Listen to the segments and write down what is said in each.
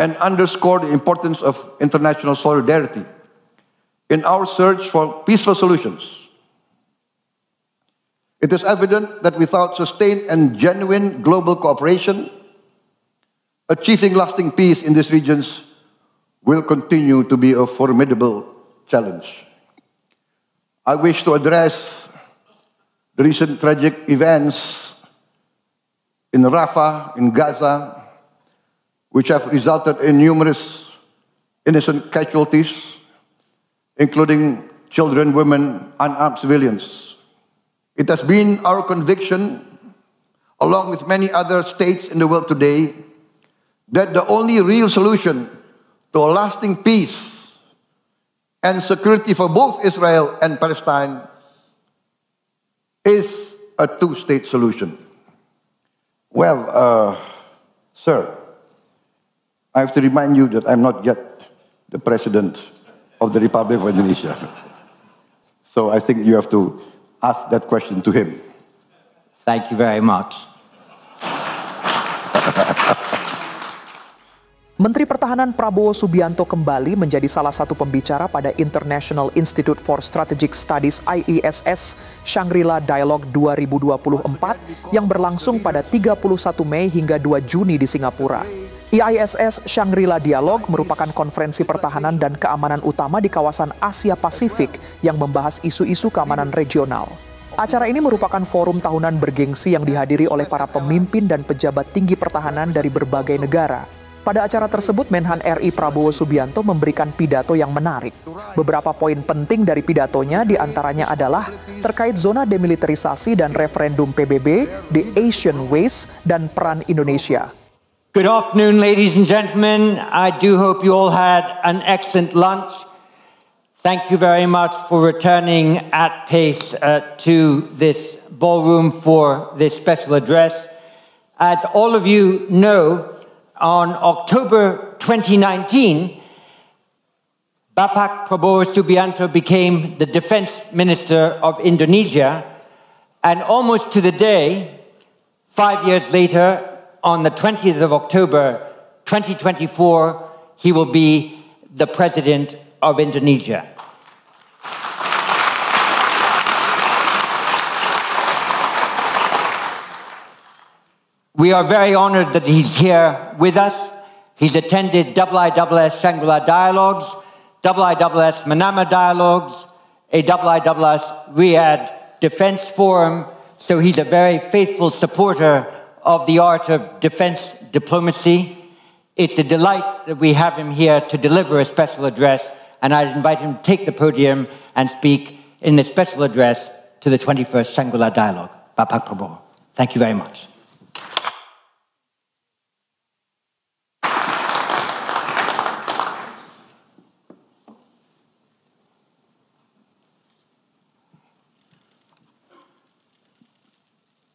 and underscore the importance of international solidarity in our search for peaceful solutions. It is evident that without sustained and genuine global cooperation, achieving lasting peace in these regions will continue to be a formidable challenge. I wish to address the recent tragic events in Rafah, in Gaza, which have resulted in numerous innocent casualties, including children, women, unarmed civilians. It has been our conviction, along with many other states in the world today, that the only real solution to a lasting peace and security for both Israel and Palestine is a two-state solution. Well, sir, I have to remind you that I'm not yet the President of the Republic of Indonesia. So I think you have to ask that question to him. Thank you very much. Menteri Pertahanan Prabowo Subianto kembali menjadi salah satu pembicara pada International Institute for Strategic Studies IISS Shangri-La Dialogue 2024 yang berlangsung pada 31 Mei hingga 2 Juni di Singapura. IISS Shangri-La Dialogue merupakan konferensi pertahanan dan keamanan utama di kawasan Asia Pasifik yang membahas isu-isu keamanan regional. Acara ini merupakan forum tahunan bergengsi yang dihadiri oleh para pemimpin dan pejabat tinggi pertahanan dari berbagai negara. Pada acara tersebut, Menhan RI Prabowo Subianto memberikan pidato yang menarik. Beberapa poin penting dari pidatonya diantaranya adalah terkait zona demilitarisasi dan referendum PBB, the Asian Ways, dan peran Indonesia. Good afternoon, ladies and gentlemen. I do hope you all had an excellent lunch. Thank you very much for returning at pace to this ballroom for this special address. As all of you know, on October 2019, Bapak Prabowo Subianto became the Defense Minister of Indonesia, and almost to the day, 5 years later, on the 20th of October 2024, he will be the President of Indonesia. We are very honored that he's here with us. He's attended IISS Shangri-La Dialogues, IISS Manama Dialogues, a IISS Riyadh Defense Forum, so he's a very faithful supporter of the art of defense diplomacy. It's a delight that we have him here to deliver a special address, and I'd invite him to take the podium and speak in the special address to the 21st Shangri-La Dialogue. Bapak Prabowo. Thank you very much.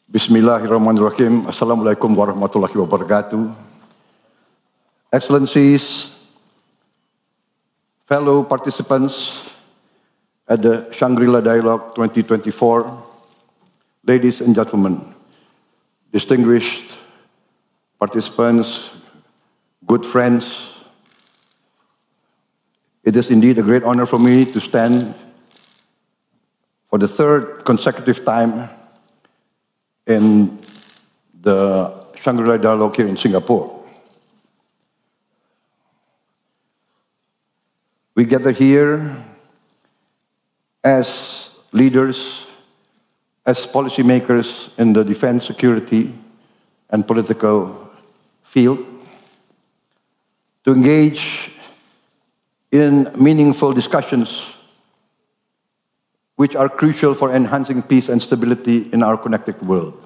Bismillahirrahmanirrahim. Assalamualaikum warahmatullahi wabarakatuh. Excellencies, fellow participants at the Shangri-La Dialogue 2024, ladies and gentlemen, distinguished participants, good friends, it is indeed a great honor for me to stand for the third consecutive time in the Shangri-La Dialogue here in Singapore. We gather here as leaders, as policymakers in the defense, security, and political field to engage in meaningful discussions which are crucial for enhancing peace and stability in our connected world.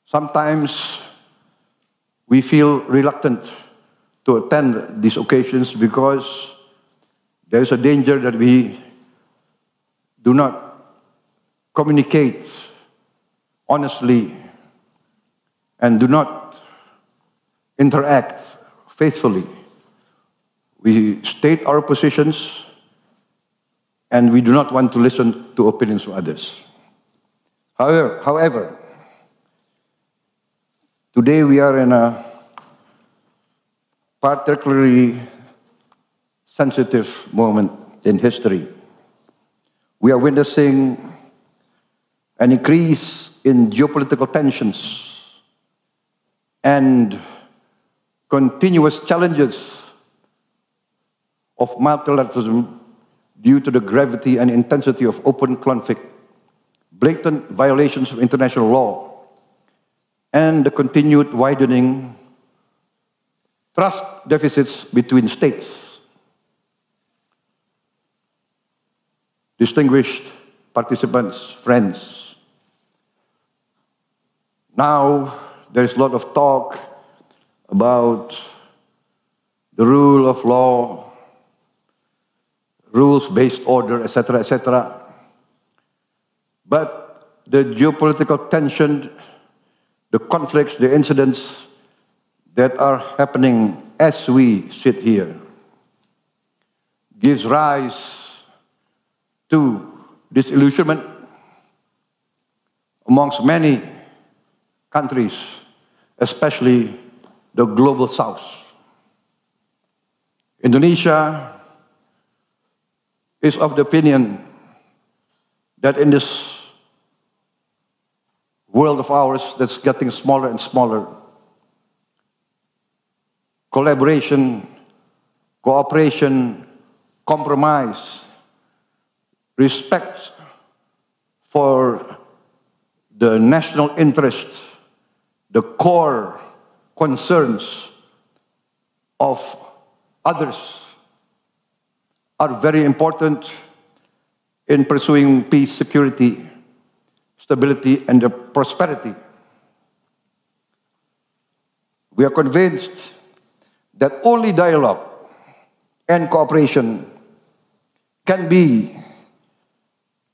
Sometimes we feel reluctant to attend these occasions because there is a danger that we do not communicate honestly and do not interact faithfully. We state our positions and we do not want to listen to opinions of others. However, today we are in a particularly sensitive moment in history. We are witnessing an increase in geopolitical tensions and continuous challenges of multilateralism due to the gravity and intensity of open conflict, blatant violations of international law, and the continued widening trust deficits between states. Distinguished participants, friends, now there is a lot of talk about the rule of law, rules-based order, etc., etc. But the geopolitical tension, the conflicts, the incidents that are happening as we sit here gives rise to disillusionment amongst many countries, especially the global south. Indonesia is of the opinion that in this world of ours that's getting smaller and smaller, collaboration, cooperation, compromise, respect for the national interests, the core concerns of others are very important in pursuing peace, security, stability, and prosperity. We are convinced that only dialogue and cooperation can be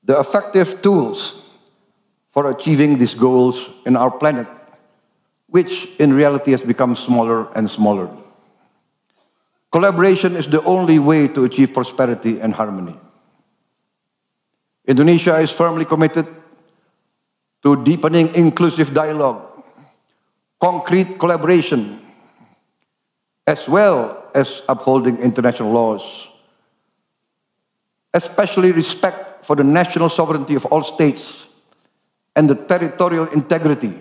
the effective tools for achieving these goals in our planet, which in reality has become smaller and smaller. Collaboration is the only way to achieve prosperity and harmony. Indonesia is firmly committed to deepening inclusive dialogue, concrete collaboration, as well as upholding international laws, especially respect for the national sovereignty of all states and the territorial integrity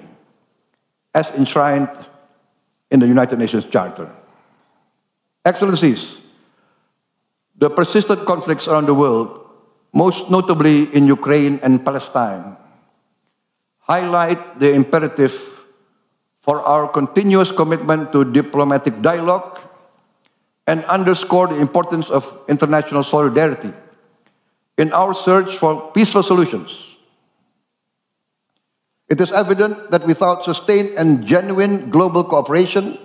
as enshrined in the United Nations Charter. Excellencies, the persistent conflicts around the world, most notably in Ukraine and Palestine, highlight the imperative for our continuous commitment to diplomatic dialogue and underscore the importance of international solidarity in our search for peaceful solutions. It is evident that without sustained and genuine global cooperation,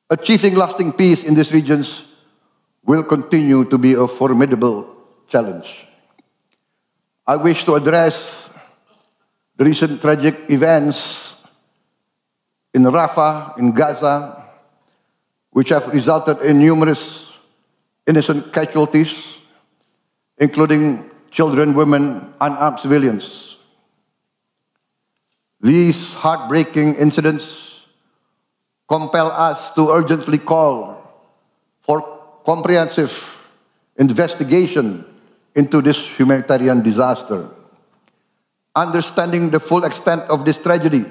achieving lasting peace in these regions will continue to be a formidable challenge. I wish to address the recent tragic events in Rafah, in Gaza, which have resulted in numerous innocent casualties, including children, women, unarmed civilians. These heartbreaking incidents compel us to urgently call for comprehensive investigation into this humanitarian disaster. Understanding the full extent of this tragedy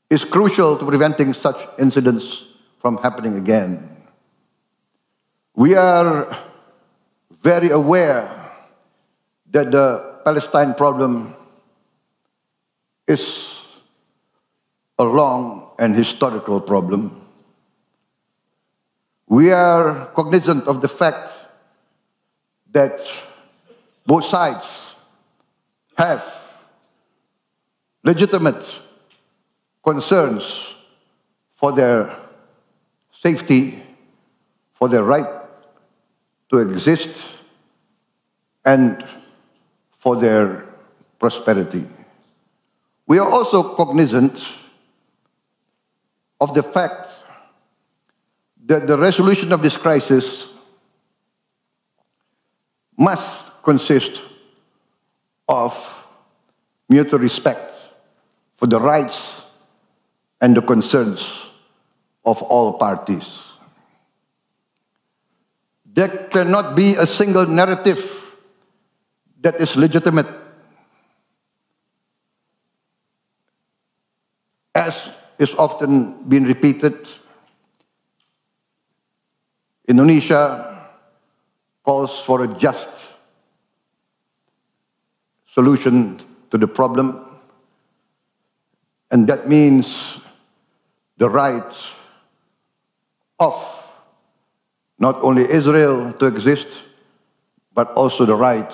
is crucial to preventing such incidents from happening again. We are very aware that the Palestine problem is a long and historical problem. We are cognizant of the fact that both sides have legitimate concerns for their safety, for their right to exist, and for their prosperity. We are also cognizant of the fact that the resolution of this crisis must consist of mutual respect for the rights and the concerns of all parties. There cannot be a single narrative that is legitimate. As is often been repeated, Indonesia calls for a just solution to the problem, and that means the right of not only Israel to exist, but also the right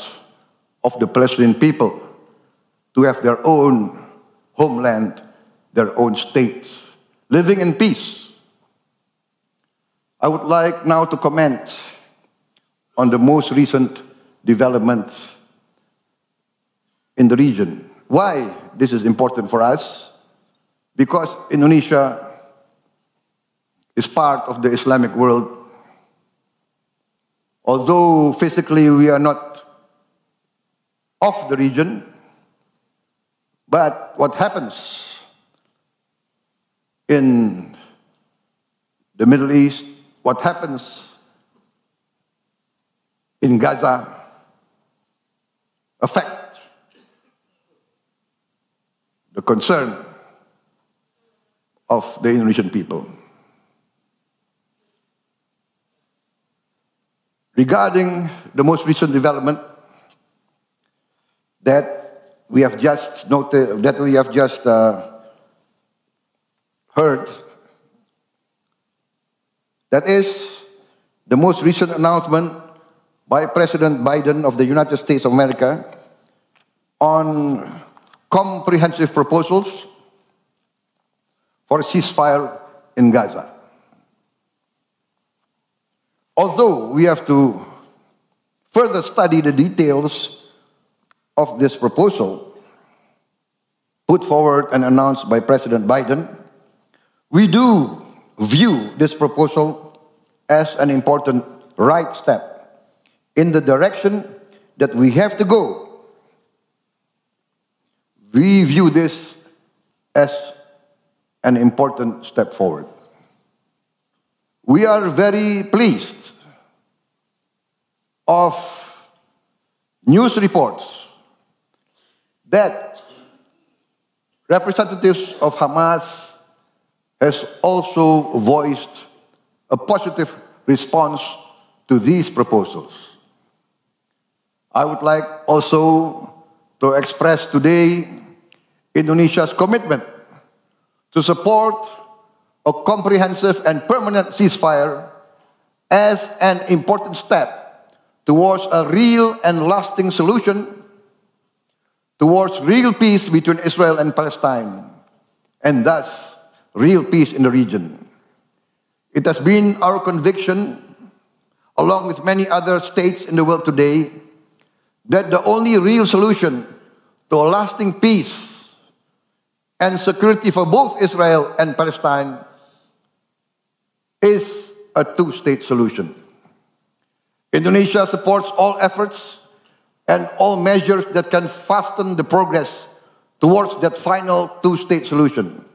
of the Palestinian people to have their own homeland, their own state, living in peace. I would like now to comment on the most recent developments in the region. Why this is important for us? Because Indonesia is part of the Islamic world. Although physically we are not of the region, but what happens in the Middle East, what happens in Gaza, affect the concern of the Indonesian people. Regarding the most recent development that we have just noted, that we have just heard, that is the most recent announcement by President Biden of the United States of America on comprehensive proposals for a ceasefire in Gaza. Although we have to further study the details of this proposal put forward and announced by President Biden, we do view this proposal as an important right step in the direction that we have to go. We view this as an important step forward. We are very pleased of news reports that representatives of Hamas has also voiced a positive response to these proposals. I would like also to express today Indonesia's commitment to support a comprehensive and permanent ceasefire as an important step towards a real and lasting solution, towards real peace between Israel and Palestine, and thus real peace in the region. It has been our conviction, along with many other states in the world today, that the only real solution to a lasting peace and security for both Israel and Palestine is a two-state solution. Indonesia supports all efforts and all measures that can fasten the progress towards that final two-state solution.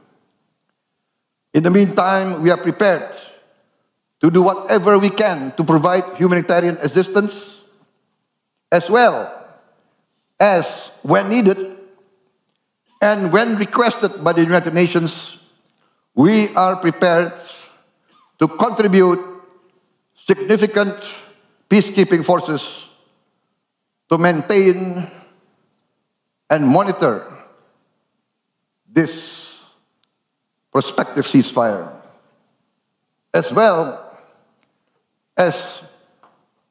In the meantime, we are prepared to do whatever we can to provide humanitarian assistance, as well as, when needed and when requested by the United Nations, we are prepared to contribute significant peacekeeping forces to maintain and monitor this prospective ceasefire, as well as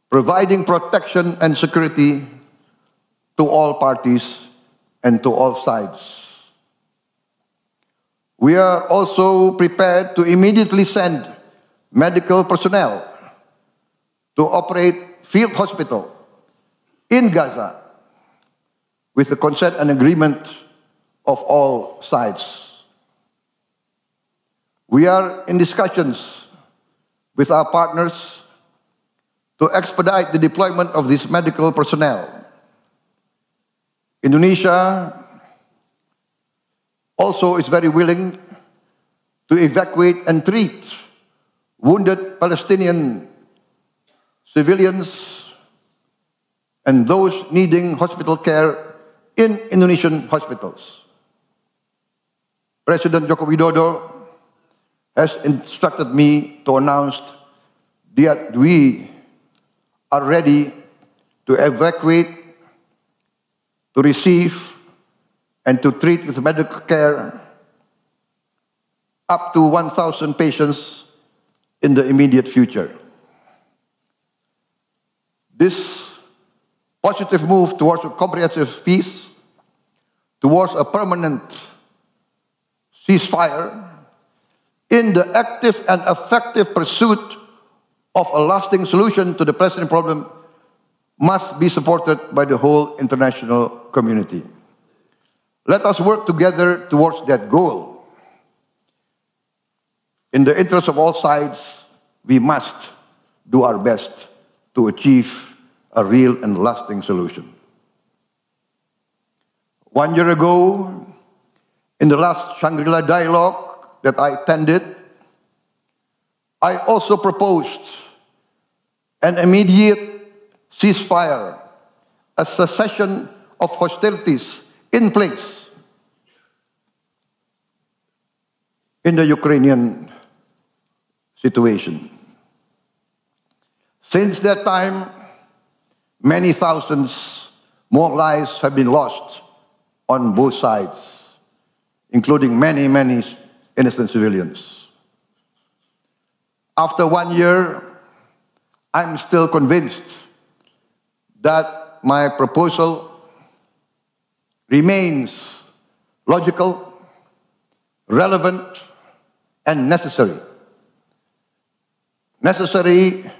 providing protection and security to all parties and to all sides. We are also prepared to immediately send medical personnel to operate field hospital in Gaza with the consent and agreement of all sides. We are in discussions with our partners to expedite the deployment of this medical personnel. Indonesia also is very willing to evacuate and treat wounded Palestinian civilians, and those needing hospital care in Indonesian hospitals. President Joko Widodo has instructed me to announce that we are ready to evacuate, to receive, and to treat with medical care up to 1,000 patients in the immediate future. This positive move towards a comprehensive peace, towards a permanent ceasefire, in the active and effective pursuit of a lasting solution to the present problem, must be supported by the whole international community. Let us work together towards that goal. In the interest of all sides, we must do our best to achieve a real and lasting solution. 1 year ago, in the last Shangri-La dialogue that I attended, I also proposed an immediate ceasefire, a cessation of hostilities in place in the Ukrainian situation. Since that time, many thousands more lives have been lost on both sides, including many innocent civilians. After 1 year, I'm still convinced that my proposal remains logical, relevant, and necessary. Necessary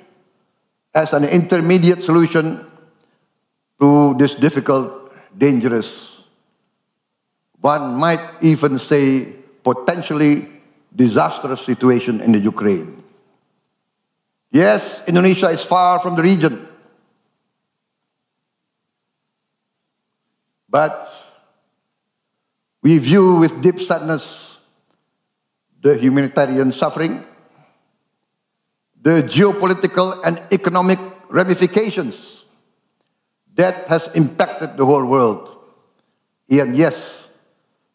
as an intermediate solution to this difficult, dangerous, one might even say potentially disastrous situation in the Ukraine. Yes, Indonesia is far from the region, but we view with deep sadness the humanitarian suffering, the geopolitical and economic ramifications that has impacted the whole world, and yes,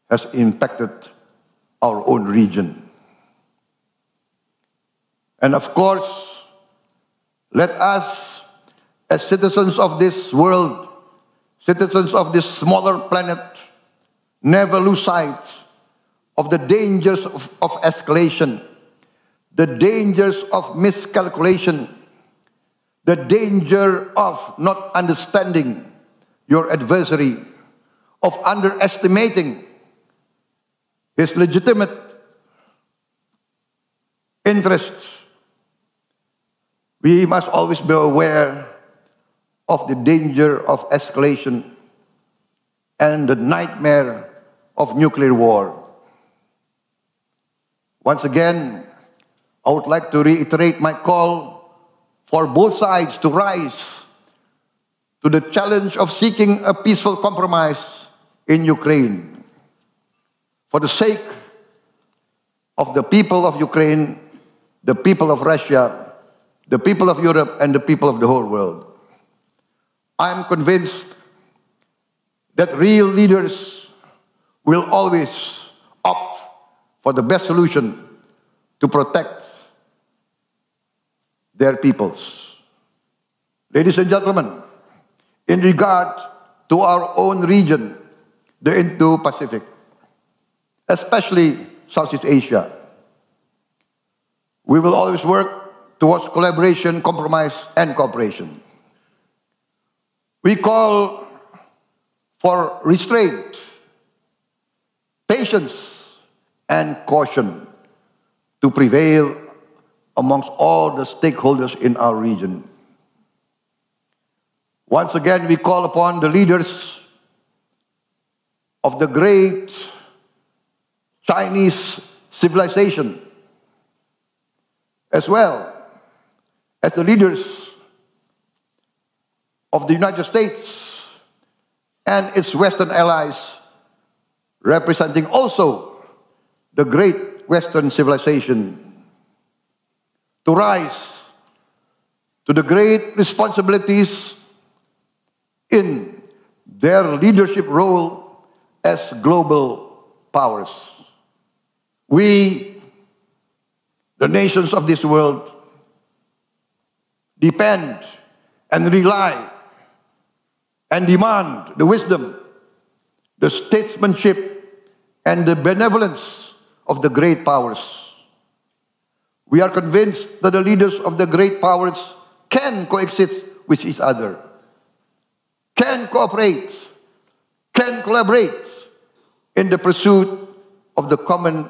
has impacted our own region. And of course, let us, as citizens of this world, citizens of this smaller planet, never lose sight of the dangers of escalation, the dangers of miscalculation, the danger of not understanding your adversary, of underestimating his legitimate interests. We must always be aware of the danger of escalation and the nightmare of nuclear war. Once again, I would like to reiterate my call for both sides to rise to the challenge of seeking a peaceful compromise in Ukraine for the sake of the people of Ukraine, the people of Russia, the people of Europe, and the people of the whole world. I am convinced that real leaders will always opt for the best solution to protect their peoples. Ladies and gentlemen, in regard to our own region, the Indo-Pacific, especially Southeast Asia, we will always work towards collaboration, compromise, and cooperation. We call for restraint, patience, and caution to prevail amongst all the stakeholders in our region. Once again, we call upon the leaders of the great Chinese civilization, as well as the leaders of the United States and its Western allies, representing also the great Western civilization, to rise to the great responsibilities in their leadership role as global powers. We, the nations of this world, depend and rely and demand the wisdom, the statesmanship, and the benevolence of the great powers. We are convinced that the leaders of the great powers can coexist with each other, can cooperate, can collaborate in the pursuit of the common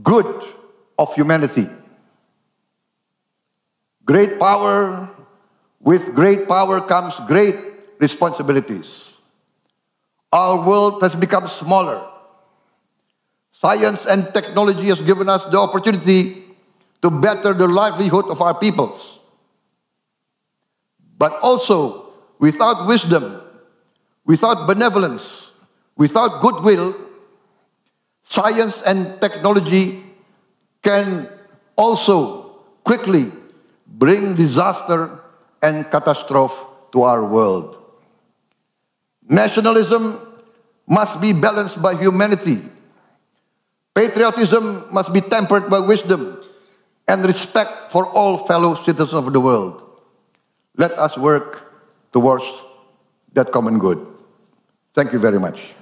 good of humanity. Great power, with great power comes great responsibilities. Our world has become smaller. Science and technology has given us the opportunity to better the livelihood of our peoples. But also, without wisdom, without benevolence, without goodwill, science and technology can also quickly bring disaster and catastrophe to our world. Nationalism must be balanced by humanity. Patriotism must be tempered by wisdom and respect for all fellow citizens of the world. Let us work towards that common good. Thank you very much.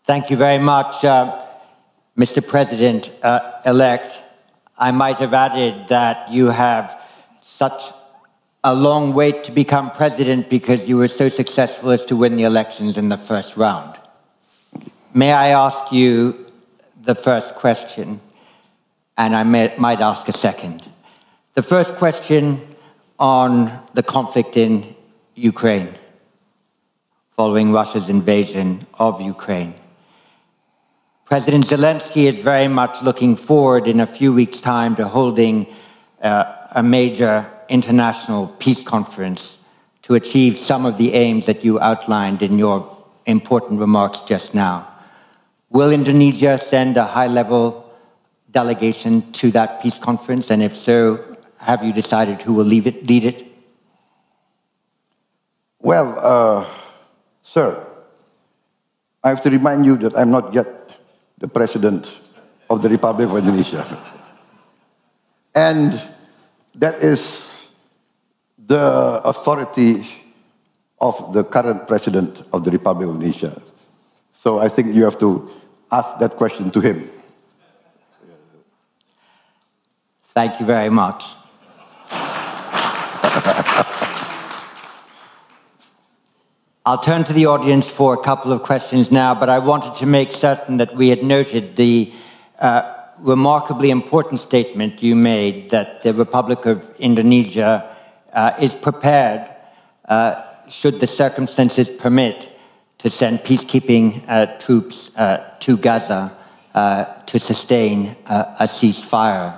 Thank you very much, Mr. President-elect. I might have added that you have such a long wait to become president because you were so successful as to win the elections in the first round. May I ask you the first question, and I might ask a second. The first question on the conflict in Ukraine, following Russia's invasion of Ukraine. President Zelensky is very much looking forward in a few weeks' time to holding a major international peace conference to achieve some of the aims that you outlined in your important remarks just now. Will Indonesia send a high-level delegation to that peace conference? And if so, have you decided who will lead it? Well, sir, I have to remind you that I'm not yet the President of the Republic of Indonesia. And that is the authority of the current President of the Republic of Indonesia. So I think you have to ask that question to him. Thank you very much. I'll turn to the audience for a couple of questions now, but I wanted to make certain that we had noted the remarkably important statement you made that the Republic of Indonesia is prepared, should the circumstances permit, to send peacekeeping troops to Gaza to sustain a ceasefire,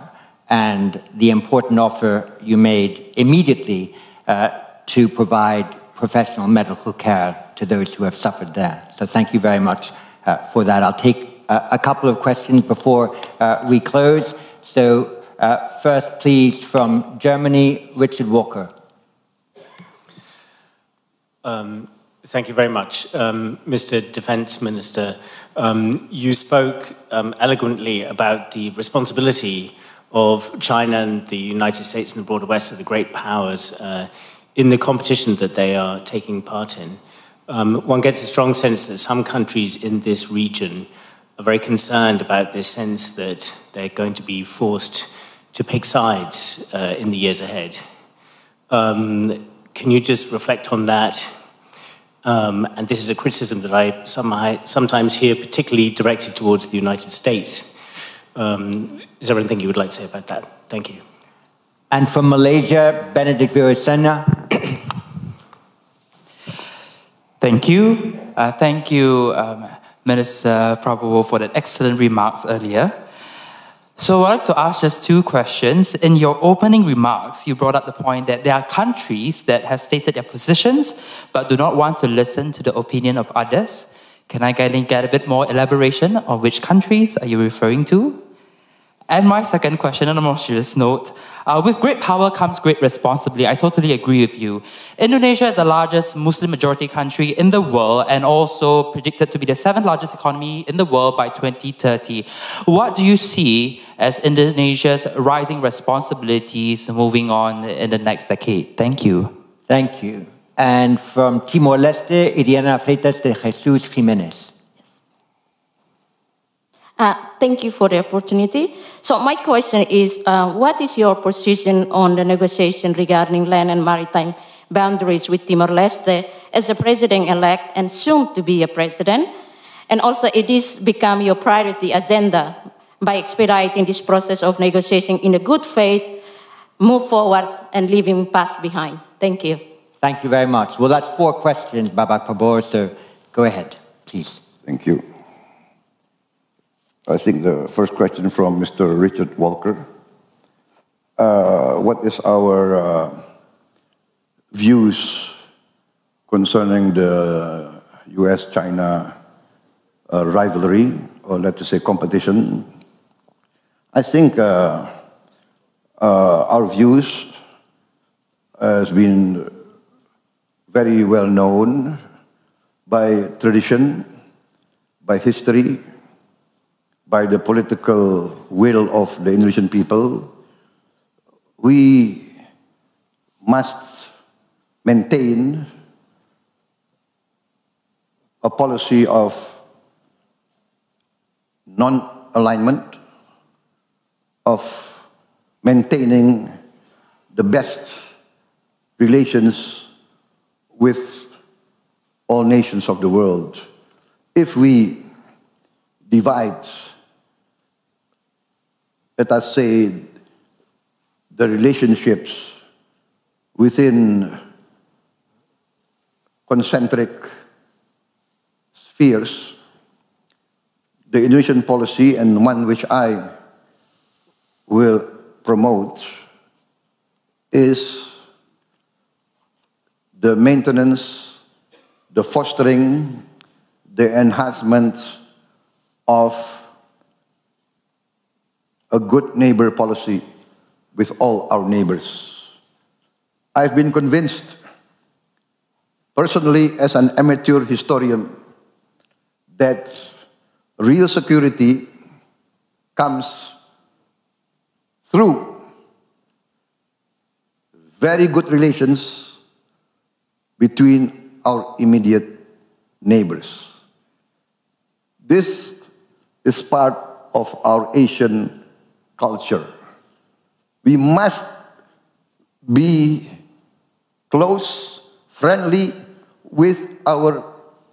and the important offer you made immediately to provide professional medical care to those who have suffered there. So thank you very much for that. I'll take a couple of questions before we close. So first, please, from Germany, Richard Walker. Thank you very much. Mr. Defense Minister, you spoke eloquently about the responsibility of China and the United States and the broader West, of the great powers, in the competition that they are taking part in. One gets a strong sense that some countries in this region are very concerned about this sense that they're going to be forced to pick sides in the years ahead. Can you just reflect on that? And this is a criticism that I sometimes hear, particularly directed towards the United States. Is there anything you would like to say about that? Thank you. And from Malaysia, Benedict Virasena. Thank you. Thank you, Minister Prabowo, for that excellent remarks earlier. So I'd like to ask just two questions. In your opening remarks, you brought up the point that there are countries that have stated their positions but do not want to listen to the opinion of others. Can I get a bit more elaboration on which countries are you referring to? And my second question, on a more serious note, with great power comes great responsibility. I totally agree with you. Indonesia is the largest Muslim majority country in the world and also predicted to be the 7th largest economy in the world by 2030. What do you see as Indonesia's rising responsibilities moving on in the next decade? Thank you. Thank you. And from Timor-Leste, Iriana Freitas de Jesus Jimenez. Thank you for the opportunity. So my question is, what is your position on the negotiation regarding land and maritime boundaries with Timor-Leste as a president-elect and soon to be a president? And also, it is become your priority agenda by expediting this process of negotiation in a good faith, move forward and leaving past behind. Thank you. Thank you very much. Well, that's 4 questions, Babak Prabowo, so go ahead, please. Thank you. I think the first question from Mr. Richard Walker. What is our views concerning the US-China rivalry, or let's say competition? I think our views has been very well known by tradition, by history, by the political will of the Indonesian people. We must maintain a policy of non-alignment, of maintaining the best relations with all nations of the world. If we divide, let us say, the relationships within concentric spheres, the Indonesian policy, and one which I will promote, is the maintenance, the fostering, the enhancement of a good neighbor policy with all our neighbors. I've been convinced, personally as an amateur historian, that real security comes through very good relations between our immediate neighbors. This is part of our Asian culture. We must be close, friendly with our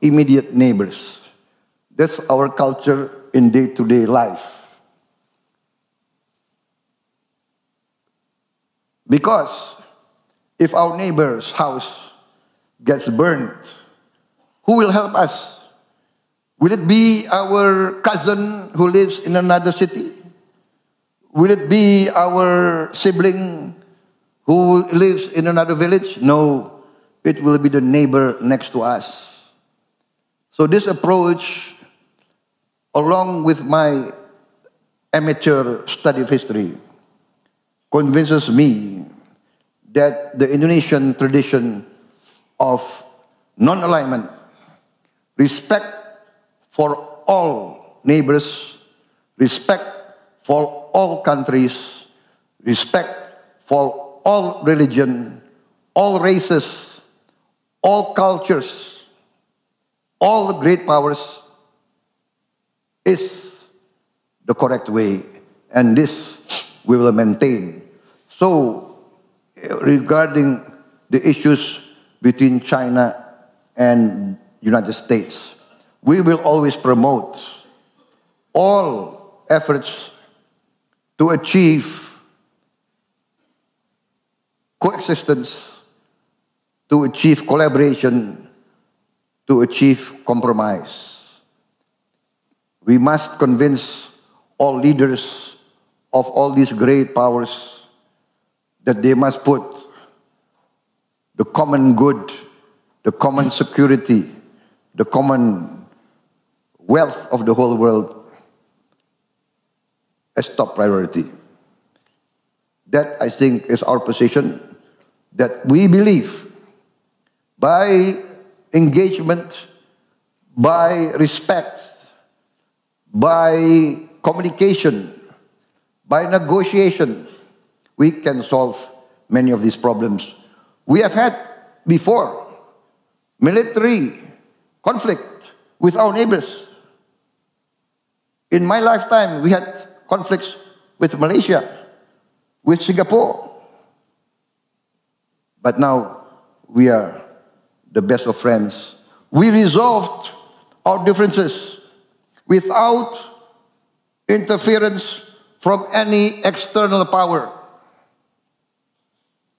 immediate neighbors. That's our culture in day-to-day life. Because if our neighbor's house gets burned, who will help us? Will it be our cousin who lives in another city? Will it be our sibling who lives in another village? No, it will be the neighbor next to us. So this approach, along with my amateur study of history, convinces me that the Indonesian tradition of non-alignment, respect for all neighbors, respect for all countries, respect for all religion, all races, all cultures, all the great powers, is the correct way, and this we will maintain. So, regarding the issues between China and United States, we will always promote all efforts to achieve coexistence, to achieve collaboration, to achieve compromise. We must convince all leaders of all these great powers that they must put the common good, the common security, the common wealth of the whole world as top priority. That, I think, is our position, that we believe by engagement, by respect, by communication, by negotiation, we can solve many of these problems. We have had before military conflict with our neighbors. In my lifetime, we had conflicts with Malaysia, with Singapore. But now we are the best of friends. We resolved our differences without interference from any external power.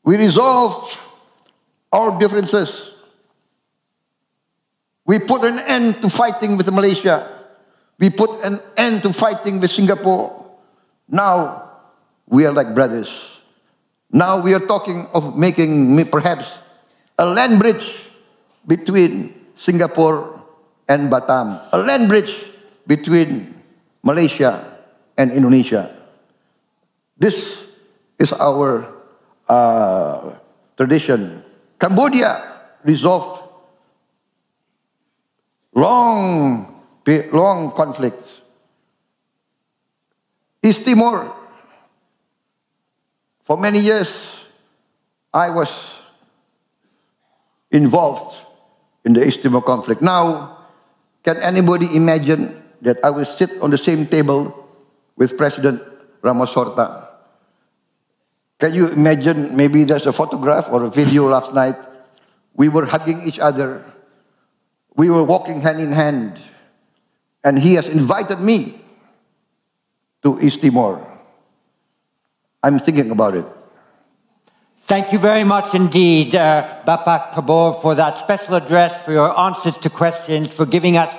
We resolved our differences. We put an end to fighting with Malaysia. We put an end to fighting with Singapore. Now we are like brothers. Now we are talking of making perhaps a land bridge between Singapore and Batam, a land bridge between Malaysia and Indonesia. This is our tradition. Cambodia resolved long conflicts. East Timor, for many years, I was involved in the East Timor conflict. Now, can anybody imagine that I will sit on the same table with President Ramos Horta? Can you imagine, maybe there's a photograph or a video last night, we were hugging each other, we were walking hand in hand, and he has invited me to East Timor. I'm thinking about it. Thank you very much indeed, Bapak Prabowo, for that special address, for your answers to questions, for giving us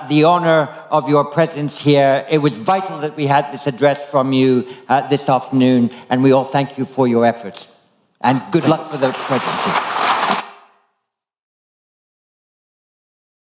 the honor of your presence here. It was vital that we had this address from you this afternoon, and we all thank you for your efforts. And good luck for the presidency.